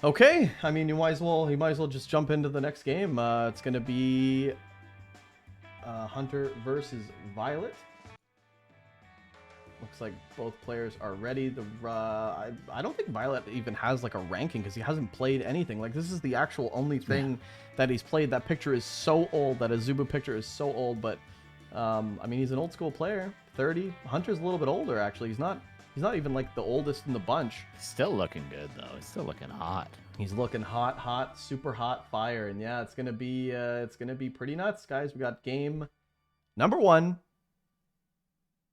Okay, I mean, you might as well just jump into the next game. It's gonna be Hunter versus viOLet. Looks like both players are ready. I don't think viOLet even has like a ranking because he hasn't played anything. Like this is the actual only thing that he's played. That picture is so old. That Azubu picture is so old. But I mean, he's an old school player. 30. Hunter's a little bit older actually. He's not even like the oldest in the bunch. Still looking good though. He's still looking hot. He's looking hot, super hot fire. And yeah, it's gonna be pretty nuts, guys. We got game number 1.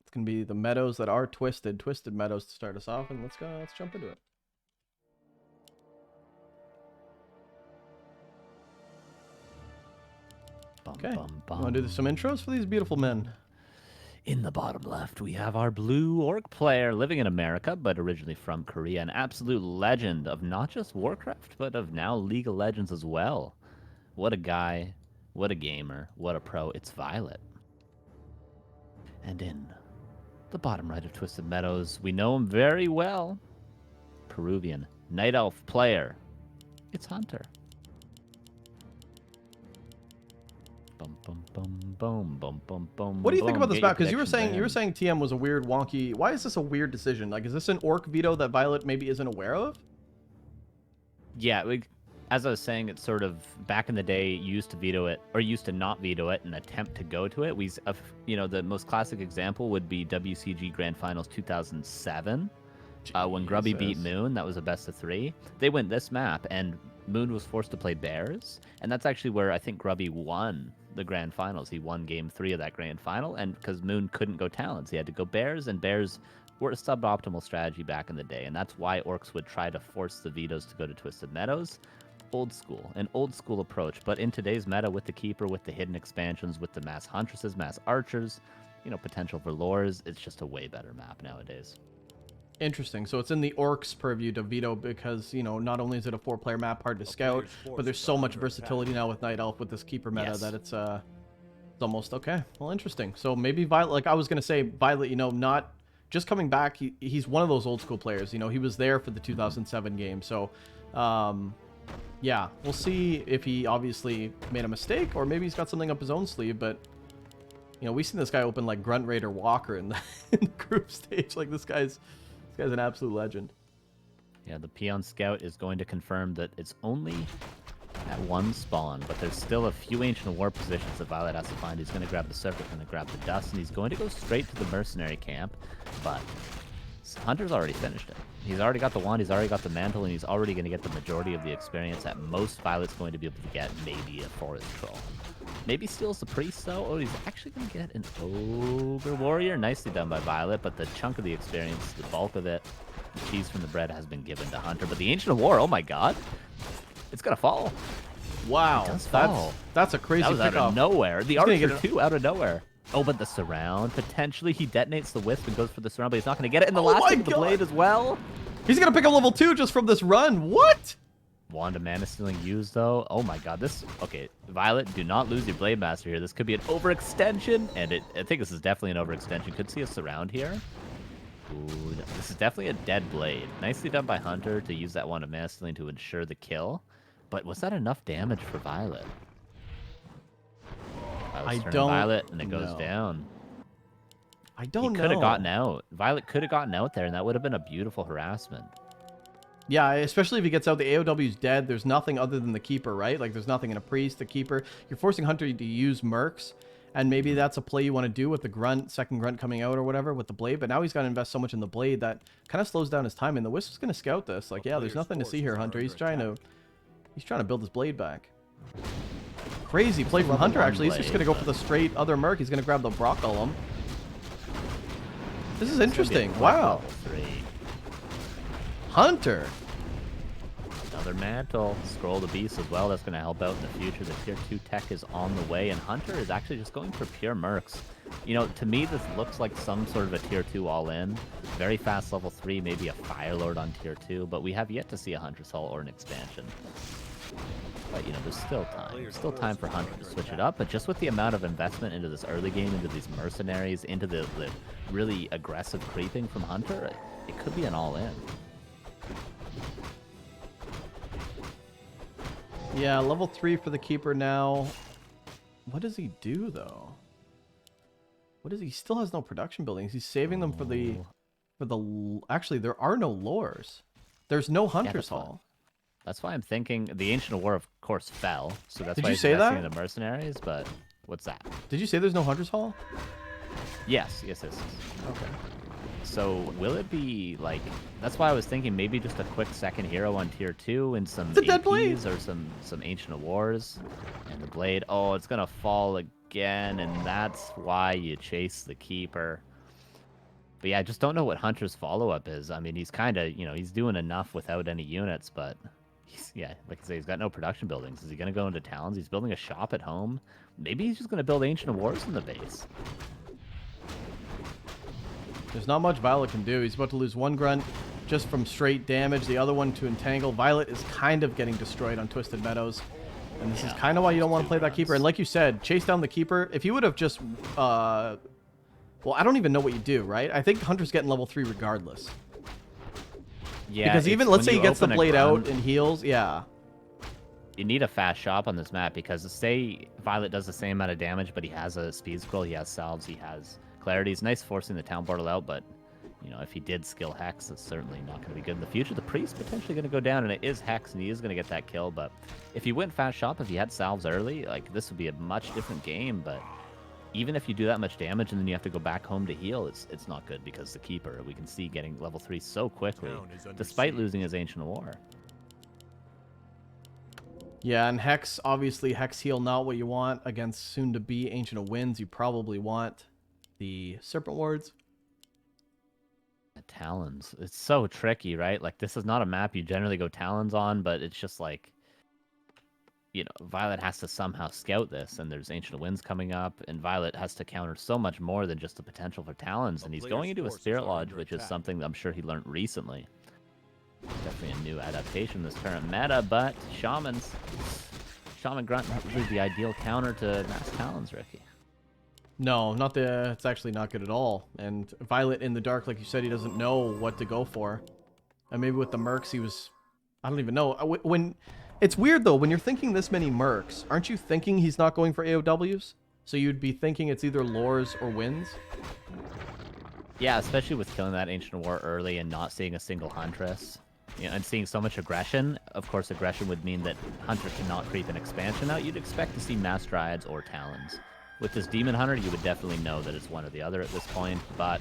It's gonna be the meadows that are twisted meadows to start us off, and let's jump into it. Okay, want to do some intros for these beautiful men? In the bottom left, we have our blue orc player living in America, but originally from Korea. An absolute legend of not just Warcraft, but of now League of Legends as well. What a guy, what a gamer, what a pro. It's viOLet. And in the bottom right of Twisted Meadows, we know him very well. Peruvian Night Elf player. It's Hunter. What do you think about this map? Because you were saying TM was a weird, wonky. Why is this a weird decision? Like, is this an orc veto that viOLet maybe isn't aware of? Yeah, as I was saying, it's sort of back in the day, used to veto it or used to not veto it and attempt to go to it. The most classic example would be WCG Grand Finals 2007, when Grubby beat Moon. That was a best of 3. They went this map and Moon was forced to play Bears, and that's actually where I think Grubby won the Grand Finals. He won Game 3 of that Grand Final, and because Moon couldn't go Talons, he had to go Bears, and Bears were a suboptimal strategy back in the day, and that's why Orcs would try to force the vetoes to go to Twisted Meadows. An old school approach, but in today's meta with the Keeper, with the hidden expansions, with the mass Huntresses, mass Archers, potential for lures, it's just a way better map nowadays. Interesting. So it's in the orcs' purview to veto because, not only is it a 4-player map, hard to scout, but there's so much versatility now with Night Elf with this Keeper meta that it's almost okay. Well, interesting. So maybe viOLet, like I was going to say, viOLet, not just coming back. He's one of those old school players. He was there for the 2007 game. So, yeah, we'll see if he obviously made a mistake or maybe he's got something up his own sleeve. But, we've seen this guy open like Grunt Raider Walker in the group stage. Like this guy's an absolute legend. Yeah, the Peon Scout is going to confirm that it's only at 1 spawn, but there's still a few Ancient War positions that viOLet has to find. He's going to grab the Serpent, going to grab the Dust, and he's going to go straight to the Mercenary camp, but Hunter's already finished it. He's already got the Wand, he's already got the Mantle, and he's already going to get the majority of the experience. At most, viOLet's going to be able to get maybe a Forest Troll. Maybe steals the Priest, though. Oh, he's actually going to get an Ogre Warrior. Nicely done by viOLet, but the chunk of the experience, the bulk of it, the cheese from the bread has been given to Hunter. But the Ancient of War, oh my god. It's going to fall. Wow. That's a crazy That was pickoff. out of nowhere. The Archer, too, out of nowhere. Oh, but the Surround. Potentially, he detonates the Wisp and goes for the Surround, but he's not going to get it. And the last hit of the Blade as well. He's going to pick up level 2 just from this run. What? Wand of Mana Stealing used, though. Oh my god, okay, viOLet, do not lose your Blade Master here. This could be an overextension, and I think this is definitely an overextension. Could see a Surround here. Ooh, this is definitely a dead Blade. Nicely done by Hunter to use that Wand of Mana Stealing to ensure the kill. But was that enough damage for viOLet? I don't viOLet, and it goes down. I don't know. He could have gotten out. viOLet could have gotten out there, and that would have been a beautiful harassment. Yeah, especially if he gets out, the AOW's dead. There's nothing other than the Keeper, right? Like, there's nothing in a Priest, the Keeper. You're forcing Hunter to use Mercs, and maybe that's a play you want to do with the Grunt, second Grunt coming out or whatever with the Blade, but now he's got to invest so much in the Blade that kind of slows down his time, and the Wisp is going to scout this. Like, yeah, there's nothing to see here, Hunter. He's trying to build his Blade back. Crazy play from Hunter, actually. He's just going to go for the straight other Merc. He's going to grab the Brock Golem. This is interesting. Wow. Hunter. Another Mantle. Scroll the Beast as well. That's going to help out in the future. The tier 2 tech is on the way, and Hunter is actually just going for pure Mercs. To me, this looks like some sort of a tier 2 all-in. Very fast level 3, maybe a Fire Lord on tier 2, but we have yet to see a Hunter's Hull or an expansion. But, there's still time. Still time for Hunter to switch it up, but just with the amount of investment into this early game, into these mercenaries, into the really aggressive creeping from Hunter, it could be an all-in. Yeah, level 3 for the keeper now. What does he do though? What is he still has no production buildings. He's saving them for the actually there are no lores. There's no Hunter's Hall. That's why I'm thinking the Ancient War of course fell. So that's why you he's say investing that? in the mercenaries, but what's that? Did you say there's no Hunter's Hall? Yes. Okay. So will it be like? That's why I was thinking maybe just a quick second hero on tier 2 and some It's a dead blade. APs or some Ancient Wars, and the blade. Oh, it's gonna fall again, and that's why you chase the keeper. But yeah, I just don't know what Hunter's follow-up is. I mean, he's kind of he's doing enough without any units, but like I say, he's got no production buildings. Is he gonna go into towns? He's building a shop at home. Maybe he's just gonna build Ancient Wars in the base. There's not much viOLet can do. He's about to lose one grunt just from straight damage. The other one to entangle. viOLet is kind of getting destroyed on Twisted Meadows. And this is kind of why you don't want to play that keeper. And like you said, chase down the keeper. If you would have just... well, I don't even know what you do, right? I think Hunter's getting level 3 regardless. Yeah, because even, let's say he gets the blade out and heals, yeah. You need a fast shop on this map because say viOLet does the same amount of damage, but he has a speed scroll, he has salves, he has... clarity. It's nice forcing the town portal out, but if he did skill Hex, it's certainly not going to be good in the future. The priest potentially going to go down, and it is Hex, and he is going to get that kill. But if he went fast shop, if he had salves early, like this would be a much different game. But even if you do that much damage and then you have to go back home to heal, it's not good because the keeper we can see getting level 3 so quickly, despite losing his Ancient War. Yeah, and Hex, obviously Hex heal not what you want against soon to be Ancient of Winds. You probably want the Serpent Wards. The Talons. It's so tricky, right? Like, this is not a map you generally go Talons on, but it's just like, viOLet has to somehow scout this, and there's Ancient Winds coming up, and viOLet has to counter so much more than just the potential for Talons, and he's going into a Spirit Lodge, which is something that I'm sure he learned recently. Definitely a new adaptation in this current meta, but Shaman Grunt not really the ideal counter to Mass Talons, Ricky. No, it's actually not good at all. And viOLet in the dark, like you said, he doesn't know what to go for. And maybe with the Mercs, I don't even know. It's weird, though, when you're thinking this many Mercs, aren't you thinking he's not going for AOWs? So you'd be thinking it's either Lores or Winds? Yeah, especially with killing that Ancient War early and not seeing a single Huntress. And seeing so much aggression. Of course, aggression would mean that Hunter cannot creep an expansion out. You'd expect to see Mass Dryads or Talons. With this Demon Hunter, you would definitely know that it's one or the other at this point, but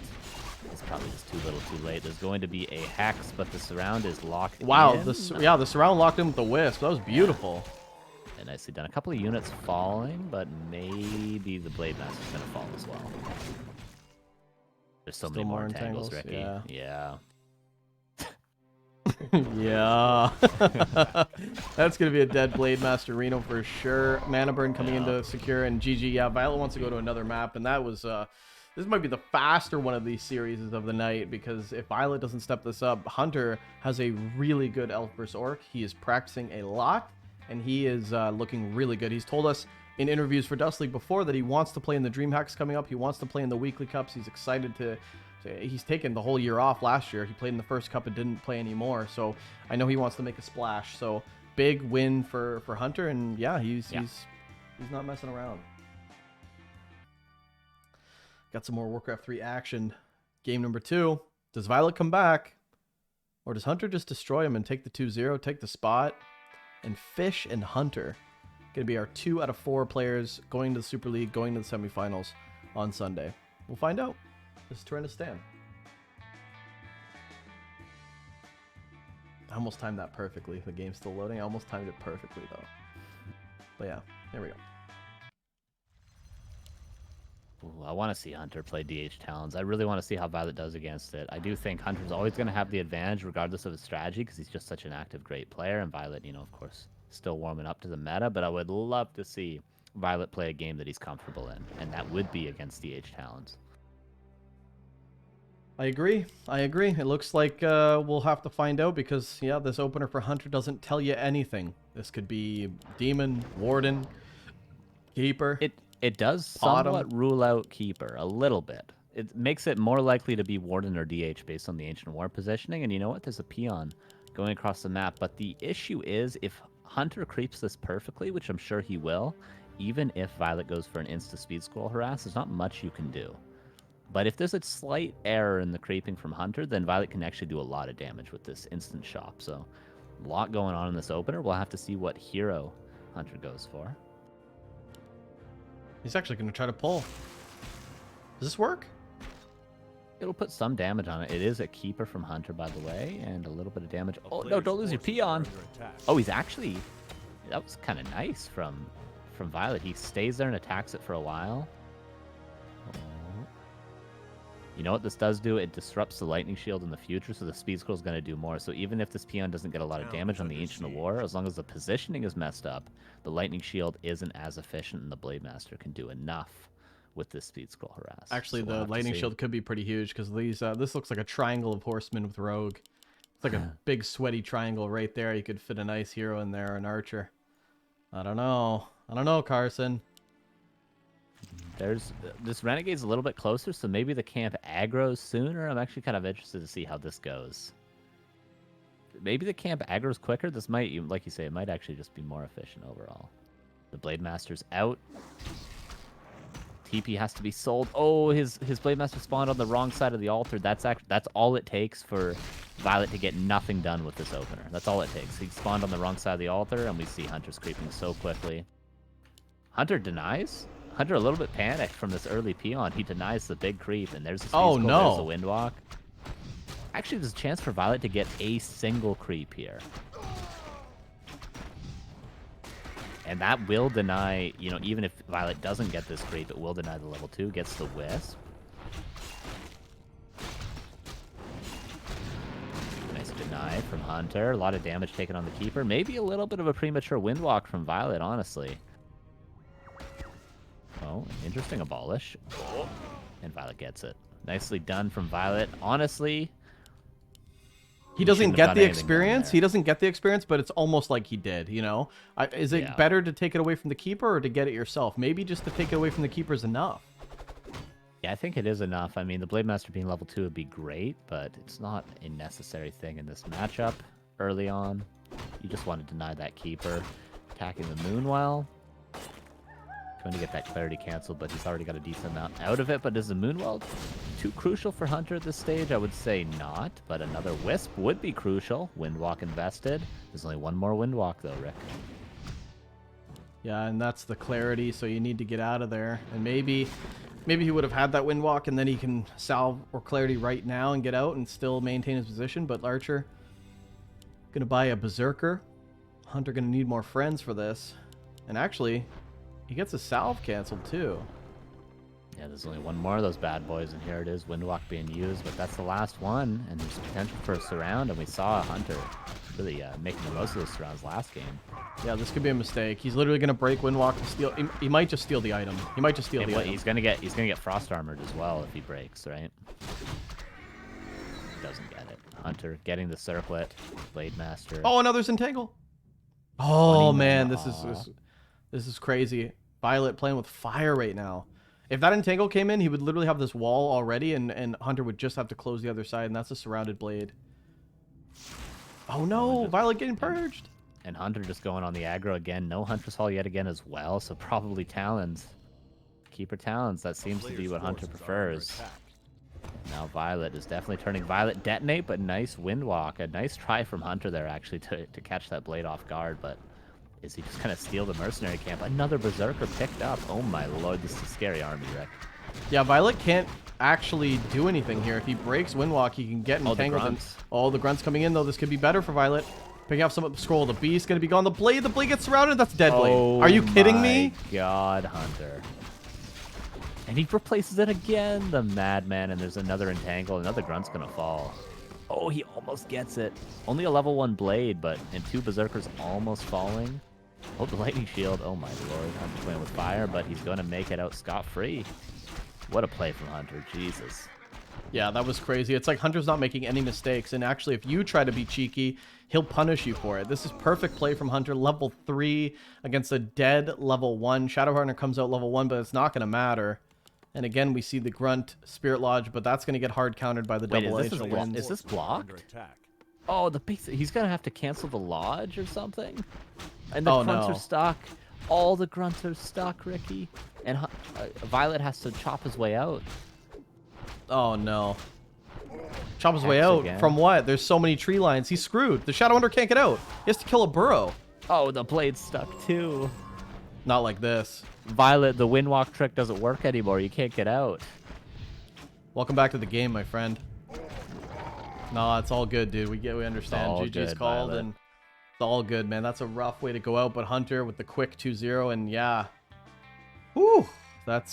it's probably just too little too late. There's going to be a Hex, but the surround is locked in. Wow, the surround locked in with the Wisp. That was beautiful. Yeah. And nicely done. A couple of units falling, but maybe the Blade Master's going to fall as well. There's so many more entangles, Ricky. Yeah. Yeah. That's going to be a dead Blade Master Reno for sure. Mana Burn coming into secure, and GG. Yeah, viOLet wants to go to another map, and that was... this might be the faster one of these series of the night, because if viOLet doesn't step this up, Hunter has a really good Elf vs. Orc. He is practicing a lot, and he is looking really good. He's told us in interviews for Dust League before that he wants to play in the Dream Hacks coming up. He wants to play in the Weekly Cups. He's excited to... He's taken the whole year off last year. He played in the first cup and didn't play anymore. So I know he wants to make a splash. So big win for Hunter, and yeah, he's not messing around. Got some more Warcraft 3 action. Game number 2. Does viOLet come back? Or does Hunter just destroy him and take the 2-0, take the spot? And Fish and Hunter going to be our 2 out of 4 players going to the Super League, going to the semifinals on Sunday. We'll find out. This is Torrent Stan. I almost timed that perfectly. The game's still loading. I almost timed it perfectly, though. But yeah, there we go. Ooh, I want to see Hunter play DH Talons. I really want to see how viOLet does against it. I do think Hunter's always going to have the advantage regardless of his strategy because he's just such an active, great player. And viOLet, of course, still warming up to the meta. But I would love to see viOLet play a game that he's comfortable in. And that would be against DH Talons. I agree. It looks like we'll have to find out because, yeah, this opener for Hunter doesn't tell you anything. This could be Demon, Warden, Keeper. It does somewhat rule out Keeper a little bit. It makes it more likely to be Warden or DH based on the Ancient War positioning. And you know what? There's a peon going across the map. But the issue is if Hunter creeps this perfectly, which I'm sure he will, even if Violet goes for an insta-speed scroll harass, there's not much you can do. But if there's a slight error in the creeping from Hunter, then Violet can actually do a lot of damage with this instant shop. So a lot going on in this opener. We'll have to see what hero Hunter goes for. He's actually going to try to pull. Does this work? It'll put some damage on it. It is a keeper from Hunter, by the way, and a little bit of damage. Oh, no, don't lose your peon. Oh, he's actually... That was kind of nice from Violet. He stays there and attacks it for a while. Oh. You know what this does do? It disrupts the lightning shield in the future, so the speed scroll is going to do more. So even if this peon doesn't get a lot of damage on the Ancient of War, as long as the positioning is messed up, the lightning shield isn't as efficient, and the Blade Master can do enough with this speed scroll harass. Actually, so the lightning shield could be pretty huge because these this looks like a triangle of horsemen with rogue. It's like a big sweaty triangle right there. You could fit a nice hero in there, an archer. I don't know, Carson. There's this Renegade's a little bit closer, so maybe the camp aggroes sooner. I'm actually kind of interested to see how this goes. Maybe the camp aggroes quicker. This might, like you say, it might actually just be more efficient overall. The Blade Master's out. TP has to be sold. Oh, his Blade Master spawned on the wrong side of the altar. That's all it takes for Violet to get nothing done with this opener. That's all it takes. He spawned on the wrong side of the altar, and we see Hunter's creeping so quickly. Hunter denies. Hunter a little bit panicked from this early peon. He denies the big creep, and there's a oh no, there's a Windwalk. Actually, there's a chance for Violet to get a single creep here. And that will deny, you know, even if Violet doesn't get this creep, it will deny the level 2, gets the Wisp. Nice deny from Hunter. A lot of damage taken on the Keeper. Maybe a little bit of a premature Windwalk from Violet, honestly. Oh, interesting abolish. And Violet gets it. Nicely done from Violet. Honestly... He doesn't get the experience. He doesn't get the experience, but it's almost like he did, you know? Is it better to take it away from the Keeper or to get it yourself? Maybe just to take it away from the Keeper is enough. Yeah, I think it is enough. I mean, the Blade Master being level 2 would be great, but it's not a necessary thing in this matchup early on. You just want to deny that Keeper. Attacking the Moon well. Trying to get that clarity canceled, but he's already got a decent amount out of it. But is the Moonwell too crucial for Hunter at this stage? I would say not, but another Wisp would be crucial. Windwalk invested. There's only one more Windwalk, though, Rick. Yeah, and that's the clarity, so you need to get out of there. And maybe he would have had that Windwalk, and then he can salve or clarity right now and get out and still maintain his position. But Larcher gonna buy a Berserker. Hunter gonna need more friends for this. And actually... he gets a salve canceled, too. Yeah, there's only one more of those bad boys, and here it is, Windwalk being used, but that's the last one, and there's potential for a surround, and we saw Hunter really making the most of those surrounds last game. Yeah, this could be a mistake. He's literally going to break Windwalk to steal... He might just steal the item. He might just steal the item. He's gonna get Frost Armored as well if he breaks, right? Doesn't get it. Hunter getting the Circlet, Blade Master. Oh, another Entangle! Oh, man, this is crazy. Violet playing with fire right now. If that Entangle came in, he would literally have this wall already, and Hunter would just have to close the other side, and that's a surrounded blade. Oh no, Violet getting purged. And Hunter just going on the aggro again. No Hunter's Hall yet again as well, so probably Talons. Keeper Talons, that seems to be what Hunter prefers. Now Violet is definitely turning Violet detonate, but nice Windwalk. A nice try from Hunter there, actually, to catch that blade off guard, but... is he just going to steal the mercenary camp? Another Berserker picked up. Oh my lord, this is a scary army, Rick. Yeah, Violet can't actually do anything here. If he breaks Windwalk, he can get entangled. Oh, the Grunts coming in, though. This could be better for Violet. Picking up some of the scroll. The Beast going to be gone. The Blade gets surrounded. That's dead Blade. Oh, are you kidding me? God, Hunter. And he replaces it again. The Madman, and there's another Entangle. Another Grunt's going to fall. Oh, he almost gets it. Only a level 1 Blade, and 2 Berserkers almost falling. Oh, the Lightning Shield. Oh my lord. Hunter's playing with fire, but he's going to make it out scot-free. What a play from Hunter. Jesus. Yeah, that was crazy. It's like Hunter's not making any mistakes, and actually, if you try to be cheeky, he'll punish you for it. This is perfect play from Hunter. Level 3 against a dead level 1. Shadowheartner comes out level 1, but it's not going to matter. And again, we see the Grunt Spirit Lodge, but that's going to get hard countered by the double Ancient Winds. Is this blocked? Oh, the base. He's going to have to cancel the Lodge or something? And the Oh, grunts no. are stuck. All the grunts are stuck, Ricky. And Violet has to chop his way out. Oh, no. Chop his way X out. again. From what? There's so many tree lines. He's screwed. The Shadow Hunter can't get out. He has to kill a burrow. Oh, the blade's stuck too. Not like this. Violet, the windwalk trick doesn't work anymore. You can't get out. Welcome back to the game, my friend. No, it's all good, dude. We understand. all GG's good, called, Violet. and it's all good, man. That's a rough way to go out, but Hunter with the quick 2-0, and yeah. Whew. That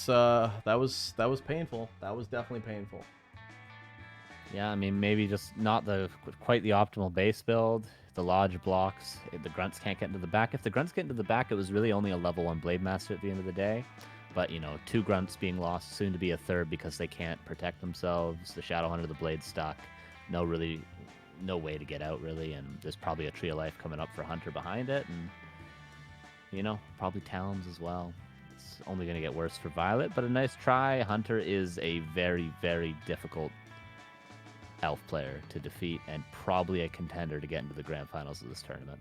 was painful. That was definitely painful. Yeah, I mean, maybe just not quite the optimal base build. The lodge blocks. The grunts can't get into the back. If the grunts get into the back, it was really only a level 1 Blade Master at the end of the day. But, you know, 2 grunts being lost, soon to be a 3rd because they can't protect themselves. The Shadow Hunter, the Blade stuck. No way to get out, really. And there's probably a Tree of Life coming up for Hunter behind it. And, you know, probably Talons as well. It's only going to get worse for Violet, but a nice try. Hunter is a very, very difficult elf player to defeat and probably a contender to get into the grand finals of this tournament.